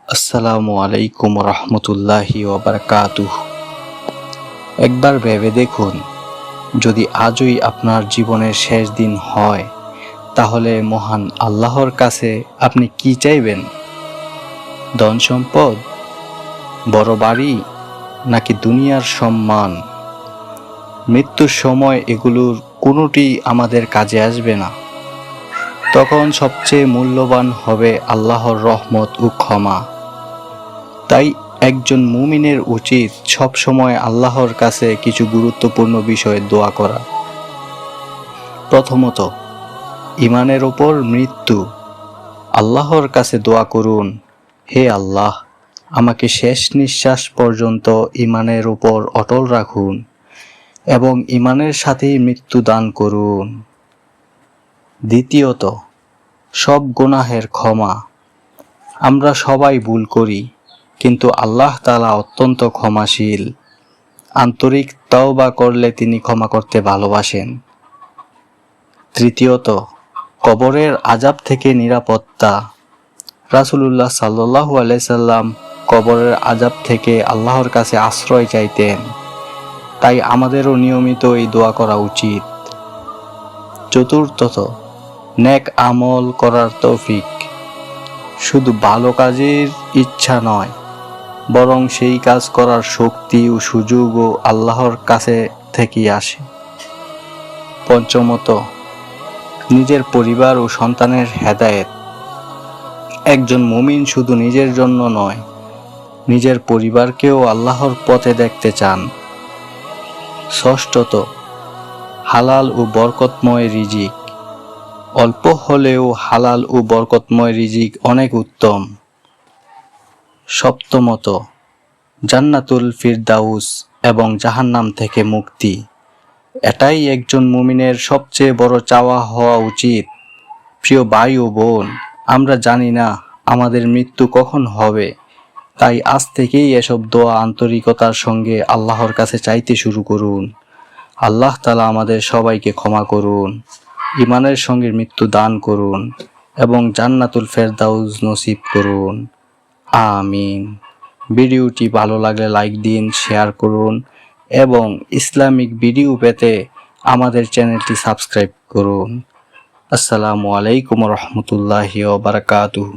আসসালামু আলাইকুম রহমতুল্লাহি ওয়াবারাকাতুহ। একবার ভেবে দেখুন, যদি আজই আপনার জীবনের শেষ দিন হয়, তাহলে মহান আল্লাহর কাছে আপনি কি চাইবেন? ধন সম্পদ, বড় বাড়ি, নাকি দুনিয়ার সম্মান? মৃত্যুর সময় এগুলোর কোনোটি আমাদের কাজে আসবে না। তখন সবচেয়ে মূল্যবান হবে আল্লাহর রহমত ও ক্ষমা। তাই একজন মুমিনের উচিত সব সময় আল্লাহর কাছে কিছু গুরুত্বপূর্ণ বিষয়ে দোয়া করা। প্রথমত, ঈমানের ওপর মৃত্যু। আল্লাহর কাছে দোয়া করুন, হে আল্লাহ, আমাকে শেষ নিঃশ্বাস পর্যন্ত ঈমানের উপর অটল রাখুন এবং ঈমানের সাথেই মৃত্যু দান করুন। দ্বিতীয়ত, সব গুনাহের ক্ষমা। আমরা সবাই ভুল করি, কিন্তু আল্লাহ তাআলা অত্যন্ত ক্ষমাশীল। আন্তরিক তওবা করলে তিনি ক্ষমা করতে ভালোবাসেন। তৃতীয়ত, কবরের আযাব থেকে নিরাপত্তা। রাসূলুল্লাহ সাল্লাল্লাহু আলাইহি সাল্লাম কবরের আযাব থেকে আল্লাহর কাছে আশ্রয় চাইতেন। তাই আমাদেরও নিয়মিত এই দোয়া করা উচিত। চতুর্থত, নেক আমল করার তৌফিক। শুধু ভালো কাজের ইচ্ছা নয়, বরং সেই কাজ করার শক্তি ও সুযোগও আল্লাহর কাছে থেকেই আসে। পঞ্চমত, নিজের পরিবার ও সন্তানের হেদায়েত। একজন মুমিন শুধু নিজের জন্য নয়, নিজের পরিবারকেও আল্লাহর পথে দেখতে চান। ষষ্ঠত, হালাল ও বরকতময় রিজিক। অল্প হলেও হালাল ও বরকতময় রিজিক অনেক উত্তম। সপ্তমত, জান্নাতুল ফিরদাউস এবং জাহান্নাম থেকে মুক্তি। এটাই একজন মুমিনের সবচেয়ে বড় চাওয়া হওয়া উচিত। প্রিয় ভাই ও বোন, আমরা জানি না আমাদের মৃত্যু কখন হবে, তাই আজ থেকেই এসব দোয়া আন্তরিকতার সঙ্গে আল্লাহর কাছে চাইতে শুরু করুন। আল্লাহ তাআলা আমাদের সবাইকে ক্ষমা করুন, ঈমানের সঙ্গে মৃত্যু দান করুন এবং জান্নাতুল ফেরদাউস নসিব করুন। আমিন। ভিডিওটি ভালো লাগলে লাইক দিন, শেয়ার করুন এবং ইসলামিক ভিডিও পেতে আমাদের চ্যানেলটি সাবস্ক্রাইব করুন। আসসালামু আলাইকুম রহমতুল্লাহি ওয়া বারাকাতুহু।